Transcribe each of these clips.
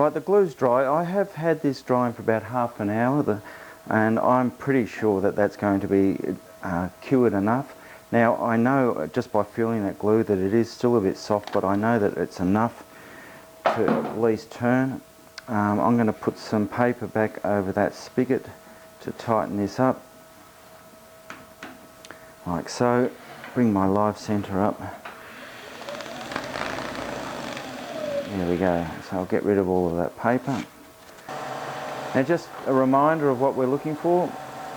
Right, the glue's dry. I have had this drying for about half an hour, and I'm pretty sure that that's going to be cured enough. Now, I know just by feeling that glue that it is still a bit soft, but I know that it's enough to at least turn. I'm going to put some paper back over that spigot to tighten this up, like so. Bring my live centre up. There we go. So I'll get rid of all of that paper. Now just a reminder of what we're looking for.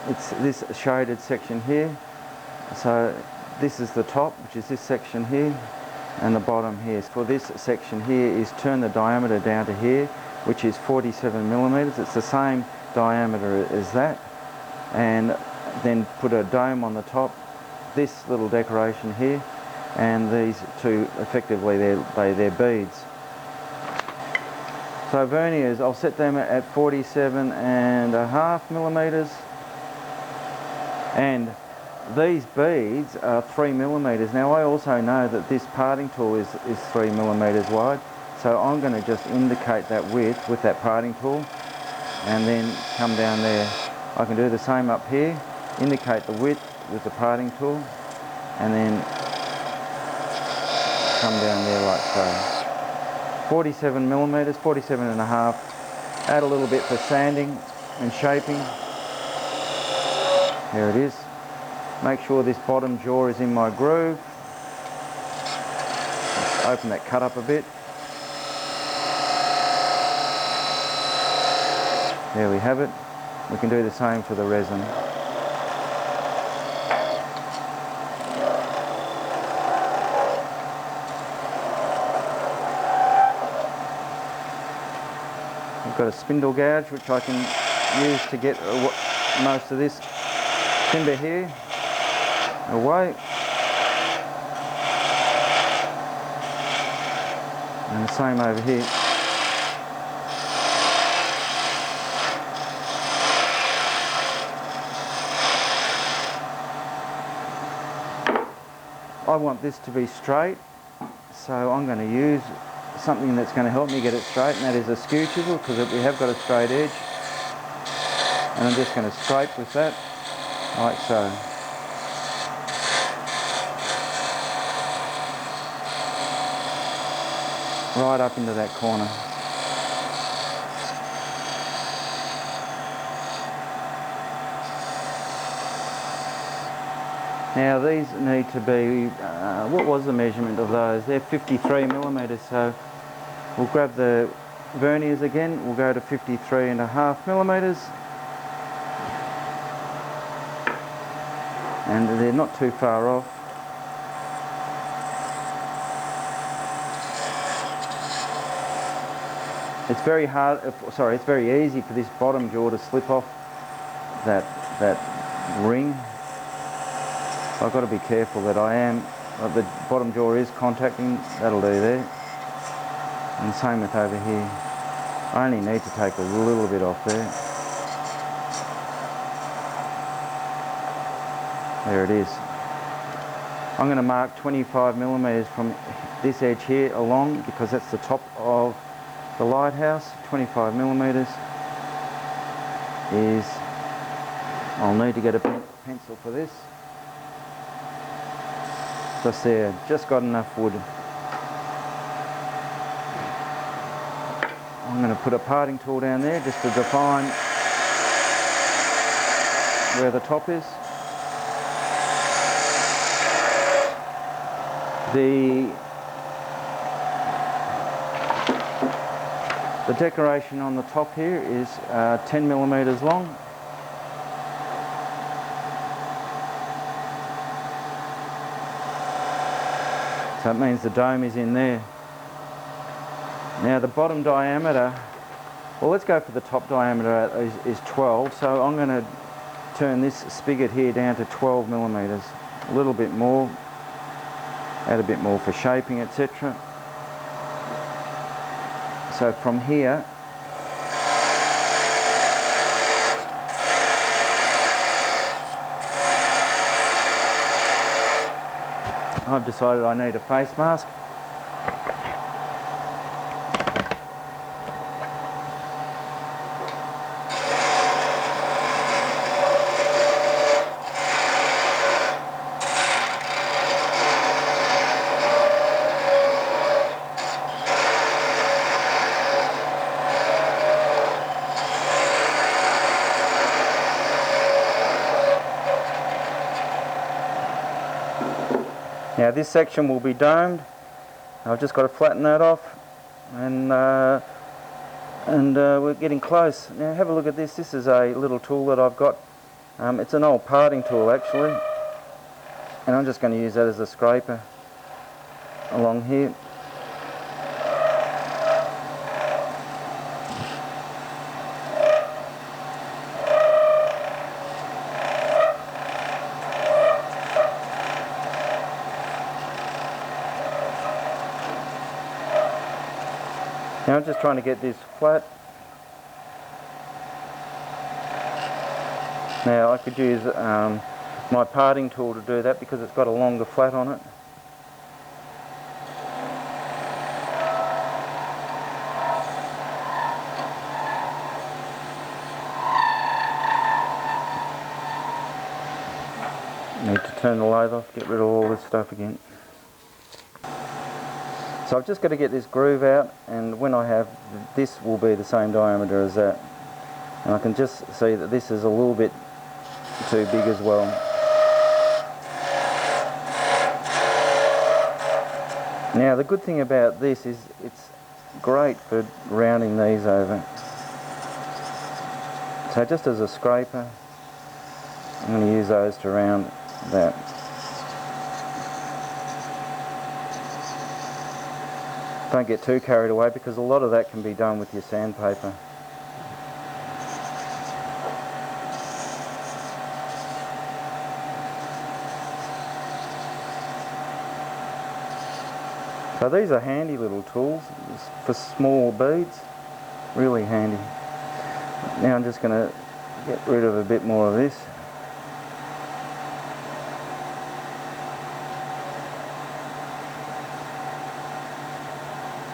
It's this shaded section here. So this is the top, which is this section here, and the bottom here. For this section here is turn the diameter down to here, which is 47 millimeters. It's the same diameter as that. And then put a dome on the top, this little decoration here, and these two, effectively they're beads. So verniers, I'll set them at 47.5 millimeters, and these beads are 3 millimeters. Now I also know that this parting tool is 3 millimeters wide, so I'm going to just indicate that width with that parting tool and then come down there. I can do the same up here, indicate the width with the parting tool and then come down there like so. 47 millimeters, 47.5. Add a little bit for sanding and shaping. There it is. Make sure this bottom jaw is in my groove. Just open that cut up a bit. There we have it. We can do the same for the resin. I've got a spindle gouge which I can use to get most of this timber here away. And the same over here. I want this to be straight, so I'm going to use something that's going to help me get it straight, and that is a skew chisel, because we have got a straight edge. And I'm just going to scrape with that, like so. Right up into that corner. Now these need to be, what was the measurement of those? They're 53 millimeters, so we'll grab the verniers again, we'll go to 53.5 millimeters. And they're not too far off. It's very hard, it's very easy for this bottom jaw to slip off that ring. So I've got to be careful that the bottom jaw is contacting, that'll do there. And same with over here. I only need to take a little bit off there. There it is. I'm going to mark 25 millimeters from this edge here along, because that's the top of the lighthouse. 25 millimeters is, I'll need to get a pencil for this. Just there, just got enough wood. I'm going to put a parting tool down there just to define where the top is. The decoration on the top here is 10 millimeters long. So it means the dome is in there. Now the bottom diameter, well, let's go for the top diameter is 12. So I'm going to turn this spigot here down to 12 millimeters. A little bit more. Add a bit more for shaping, etc. So from here, I've decided I need a face mask. Now this section will be domed. I've just got to flatten that off, and we're getting close. Now have a look at this. This is a little tool that I've got. It's an old parting tool actually, and I'm just going to use that as a scraper along here. Now I'm just trying to get this flat. Now I could use my parting tool to do that because it's got a longer flat on it. Need to turn the lathe off, get rid of all this stuff again. So I've just got to get this groove out, and when I have, this will be the same diameter as that. And I can just see that this is a little bit too big as well. Now the good thing about this is it's great for rounding these over. So just as a scraper, I'm going to use those to round that. Don't get too carried away because a lot of that can be done with your sandpaper. So these are handy little tools for small beads, really handy. Now I'm just going to get rid of a bit more of this.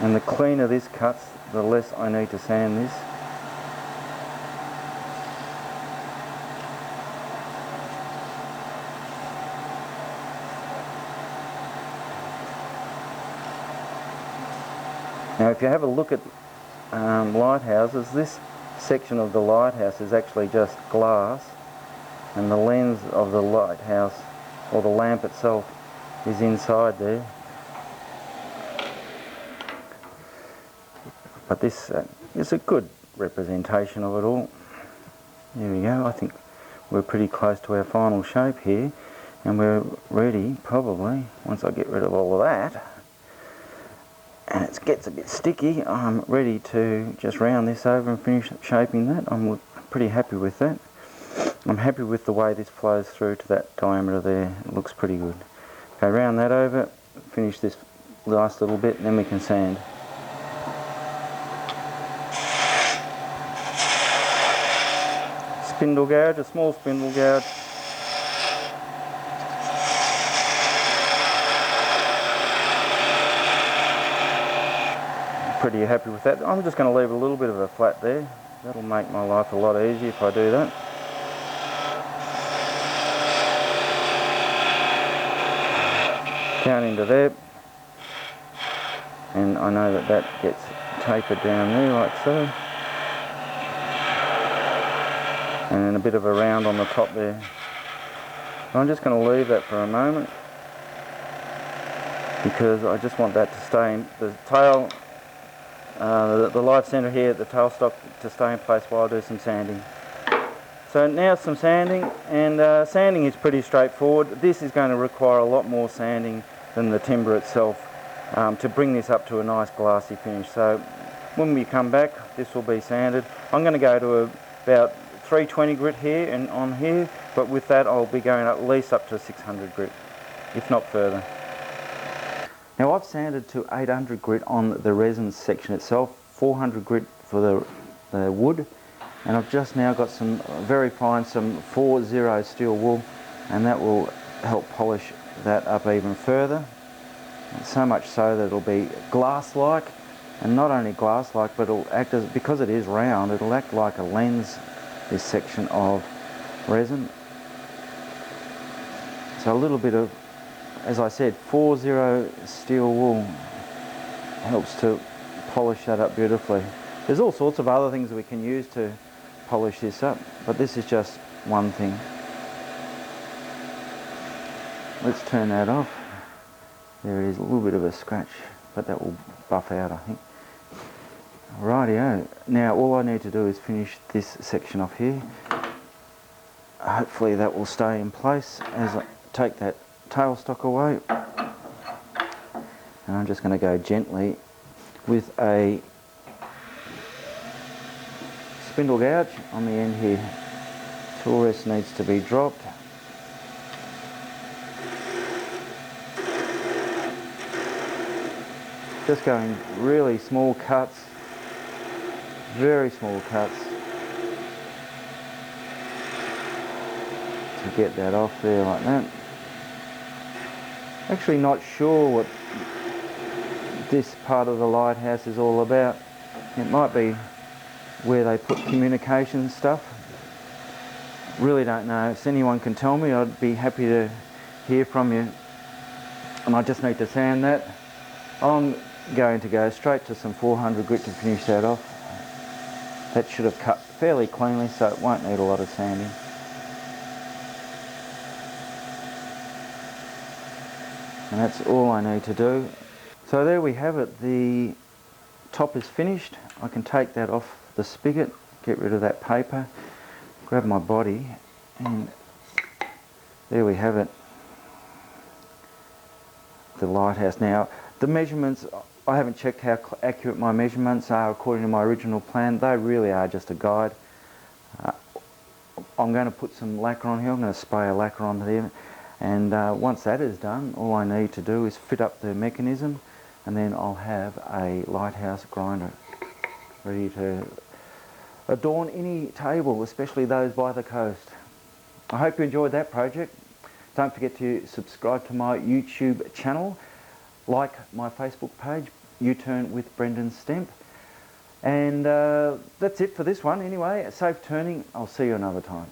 And the cleaner this cuts, the less I need to sand this. Now if you have a look at lighthouses, this section of the lighthouse is actually just glass, and the lens of the lighthouse, or the lamp itself, is inside there. But this is a good representation of it all. There we go. I think we're pretty close to our final shape here, and we're ready probably, once I get rid of all of that and it gets a bit sticky, I'm ready to just round this over and finish shaping that. I'm pretty happy with that. I'm happy with the way this flows through to that diameter there. It looks pretty good. Okay, round that over, finish this last little bit, and then we can sand. Spindle gouge, a small spindle gouge. Pretty happy with that. I'm just going to leave a little bit of a flat there. That'll make my life a lot easier if I do that. Down into there. And I know that that gets tapered down there like so. And then a bit of a round on the top there. I'm just going to leave that for a moment because I just want that to stay in the tail, the live centre here at the tailstock to stay in place while I do some sanding. So now some sanding, and sanding is pretty straightforward. This is going to require a lot more sanding than the timber itself to bring this up to a nice glassy finish. So when we come back, this will be sanded. I'm going to go to about 320 grit here and on here, but with that I'll be going at least up to 600 grit, if not further. Now I've sanded to 800 grit on the resin section itself, 400 grit for the wood, and I've just now got some very fine, some 4-0 steel wool, and that will help polish that up even further. So much so that it'll be glass-like, and not only glass-like, but it'll act as, because it is round, it'll act like a lens, this section of resin. So a little bit of, as I said, 4-0 steel wool helps to polish that up beautifully. There's all sorts of other things that we can use to polish this up, but this is just one thing. let's turn that off. There is a little bit of a scratch, but that will buff out, I think. Rightio. Now all I need to do is finish this section off here. Hopefully that will stay in place as I take that tailstock away. And I'm just going to go gently with a spindle gouge on the end here. Tool rest needs to be dropped. Just going really small cuts, very small cuts, to get that off there like that. Actually not sure what this part of the lighthouse is all about. It might be where they put communication stuff. Really don't know. If anyone can tell me, I'd be happy to hear from you. And I just need to sand that. I'm going to go straight to some 400 grit to finish that off. That should have cut fairly cleanly, so it won't need a lot of sanding. And that's all I need to do. So there we have it. The top is finished. I can take that off the spigot, get rid of that paper, grab my body, and there we have it. The lighthouse. Now, the measurements, I haven't checked how accurate my measurements are according to my original plan. They really are just a guide. I'm going to put some lacquer on here. I'm going to spray a lacquer on there. And once that is done, all I need to do is fit up the mechanism, and then I'll have a lighthouse grinder ready to adorn any table, especially those by the coast. I hope you enjoyed that project. Don't forget to subscribe to my YouTube channel, like my Facebook page, U-Turn with Brendan Stemp. And that's it for this one anyway. Safe turning. I'll see you another time.